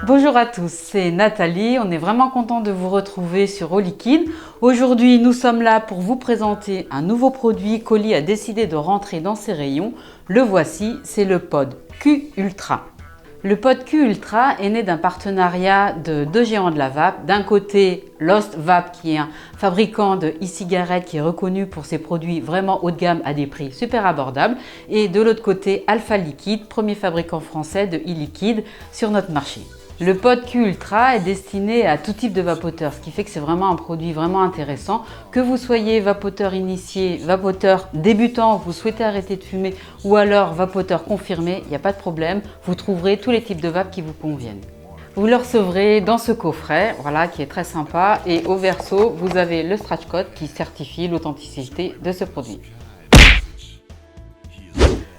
Bonjour à tous, c'est Nathalie, on est vraiment content de vous retrouver sur Eau Liquide. Aujourd'hui, nous sommes là pour vous présenter un nouveau produit qu'Oli a décidé de rentrer dans ses rayons. Le voici, c'est le pod Q Ultra. Le pod Q Ultra est né d'un partenariat de deux géants de la vape. D'un côté, Lost Vape, qui est un fabricant de e-cigarettes qui est reconnu pour ses produits vraiment haut de gamme à des prix super abordables. Et de l'autre côté, Alpha Liquide, premier fabricant français de e-liquide sur notre marché. Le pod Q Ultra est destiné à tout type de vapoteur, ce qui fait que c'est vraiment un produit vraiment intéressant. Que vous soyez vapoteur initié, vapoteur débutant, vous souhaitez arrêter de fumer ou alors vapoteur confirmé, il n'y a pas de problème, vous trouverez tous les types de vape qui vous conviennent. Vous le recevrez dans ce coffret, voilà, qui est très sympa, et au verso, vous avez le scratch code qui certifie l'authenticité de ce produit.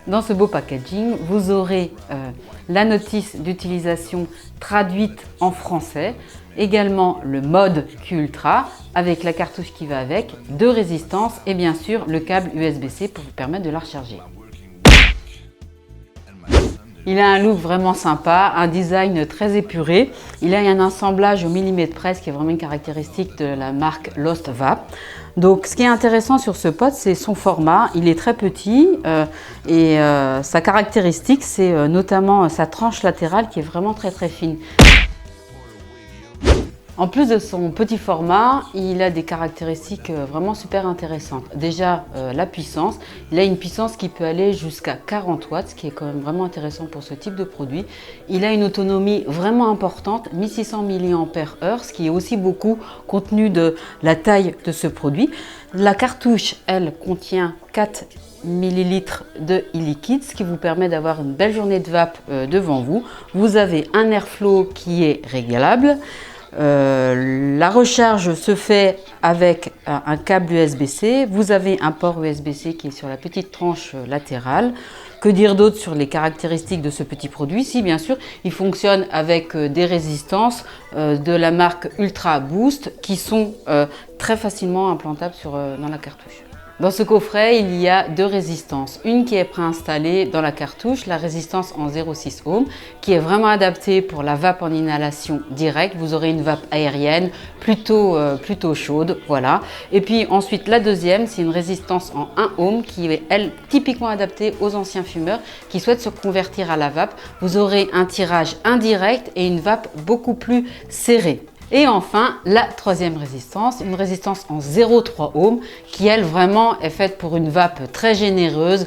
Dans ce beau packaging, vous aurez la notice d'utilisation traduite en français, également le mode Q Ultra avec la cartouche qui va avec, deux résistances et bien sûr le câble USB-C pour vous permettre de la recharger. Il a un look vraiment sympa, un design très épuré. Il a un assemblage au millimètre près, qui est vraiment une caractéristique de la marque Lost Vape. Donc, ce qui est intéressant sur ce pod, c'est son format. Il est très petit et sa caractéristique, c'est notamment sa tranche latérale qui est vraiment très fine. En plus de son petit format, il a des caractéristiques vraiment super intéressantes. Déjà, la puissance. Il a une puissance qui peut aller jusqu'à 40 watts, ce qui est quand même vraiment intéressant pour ce type de produit. Il a une autonomie vraiment importante, 1600 mAh, ce qui est aussi beaucoup compte tenu de la taille de ce produit. La cartouche, elle, contient 4 ml de e-liquide, ce qui vous permet d'avoir une belle journée de vape devant vous. Vous avez un airflow qui est réglable. La recharge se fait avec un câble USB-C. Vous avez un port USB-C qui est sur la petite tranche latérale. Que dire d'autre sur les caractéristiques de ce petit produit? Si, bien sûr, il fonctionne avec des résistances de la marque Ultra Boost qui sont très facilement implantables dans la cartouche. Dans ce coffret, il y a deux résistances. Une qui est préinstallée dans la cartouche, la résistance en 0,6 ohm, qui est vraiment adaptée pour la vape en inhalation directe. Vous aurez une vape aérienne plutôt chaude, voilà. Et puis ensuite, la deuxième, c'est une résistance en 1 ohm qui est, elle, typiquement adaptée aux anciens fumeurs qui souhaitent se convertir à la vape. Vous aurez un tirage indirect et une vape beaucoup plus serrée. Et enfin, la troisième résistance, une résistance en 0,3 ohm qui, elle, vraiment est faite pour une vape très généreuse,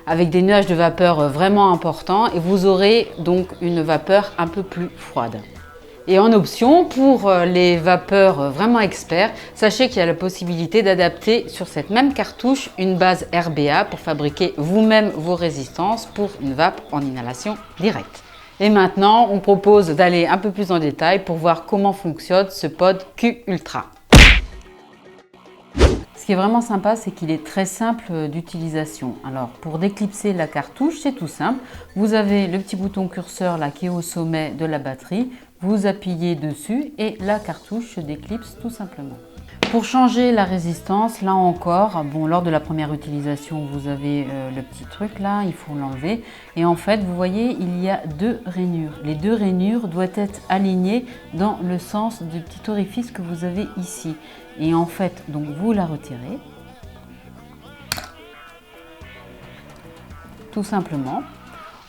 avec des nuages de vapeur vraiment importants et vous aurez donc une vapeur un peu plus froide. Et en option, pour les vapeurs vraiment experts, sachez qu'il y a la possibilité d'adapter sur cette même cartouche une base RBA pour fabriquer vous-même vos résistances pour une vape en inhalation directe. Et maintenant, on propose d'aller un peu plus en détail pour voir comment fonctionne ce pod Q Ultra. Ce qui est vraiment sympa, c'est qu'il est très simple d'utilisation. Alors, pour déclipser la cartouche, c'est tout simple. Vous avez le petit bouton curseur là qui est au sommet de la batterie. Vous appuyez dessus et la cartouche se déclipse tout simplement. Pour changer la résistance, là encore, bon, lors de la première utilisation, vous avez le petit truc là, il faut l'enlever. Et en fait, vous voyez, il y a deux rainures. Les deux rainures doivent être alignées dans le sens du petit orifice que vous avez ici. Et en fait, donc vous la retirez. Tout simplement.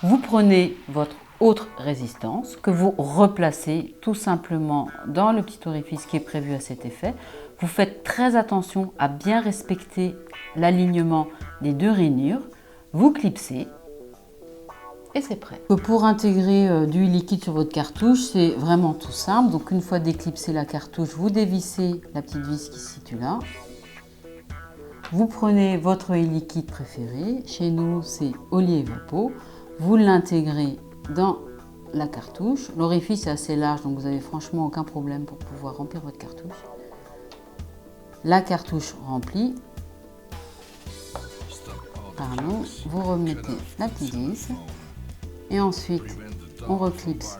Vous prenez votre autre résistance que vous replacez tout simplement dans le petit orifice qui est prévu à cet effet. Vous faites très attention à bien respecter l'alignement des deux rainures. Vous clipsez et c'est prêt. Pour intégrer du liquide sur votre cartouche, c'est vraiment tout simple. Donc une fois déclipsé la cartouche, vous dévissez la petite vis qui se situe là. Vous prenez votre liquide préféré. Chez nous, c'est Oli Evapo. Vous l'intégrez dans la cartouche. L'orifice est assez large, donc vous n'avez franchement aucun problème pour pouvoir remplir votre cartouche. La cartouche remplie, vous remettez la petite vis et ensuite on reclipse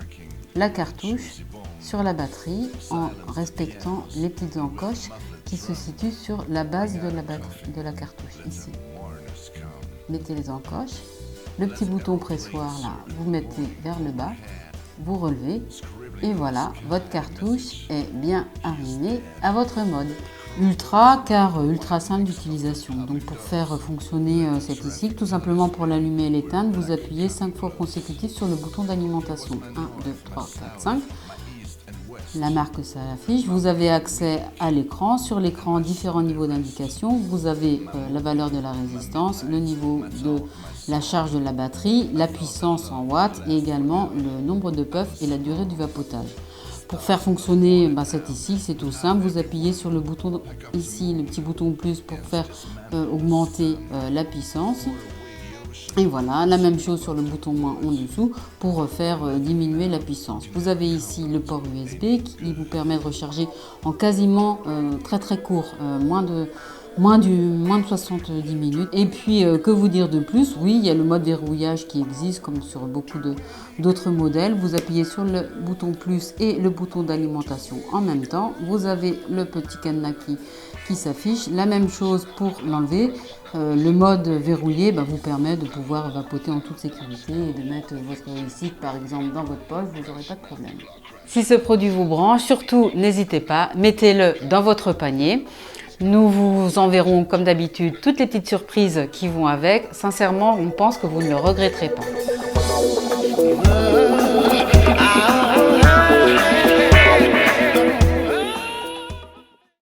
la cartouche sur la batterie en respectant les petites encoches qui se situent sur la base de la cartouche ici. mettez les encoches. Le petit bouton pressoir là, vous mettez vers le bas, vous relevez et voilà, votre cartouche est bien arrimée à votre mode. Ultra, car ultra simple d'utilisation. Donc pour faire fonctionner cette ici, tout simplement pour l'allumer et l'éteindre, vous appuyez 5 fois consécutif sur le bouton d'alimentation. 1, 2, 3, 4, 5. La marque ça affiche. Vous avez accès à l'écran. Sur l'écran, différents niveaux d'indication. Vous avez la valeur de la résistance, le niveau de la charge de la batterie, la puissance en watts et également le nombre de puffs et la durée du vapotage. Pour faire fonctionner cette ici, c'est tout simple. Vous appuyez sur le bouton ici, le petit bouton plus pour faire augmenter la puissance. Et voilà, la même chose sur le bouton moins en dessous pour faire diminuer la puissance. Vous avez ici le port USB qui vous permet de recharger en quasiment très court, moins de 70 minutes. Et puis, que vous dire de plus? Oui, il y a le mode verrouillage qui existe comme sur beaucoup d'autres modèles. Vous appuyez sur le bouton plus et le bouton d'alimentation en même temps. Vous avez le petit cadenas qui s'affiche. La même chose pour l'enlever. Le mode verrouillé vous permet de pouvoir vapoter en toute sécurité et de mettre votre e-cig par exemple dans votre poche, vous n'aurez pas de problème. Si ce produit vous branche, surtout n'hésitez pas, mettez-le dans votre panier. Nous vous enverrons comme d'habitude toutes les petites surprises qui vont avec. Sincèrement, on pense que vous ne le regretterez pas.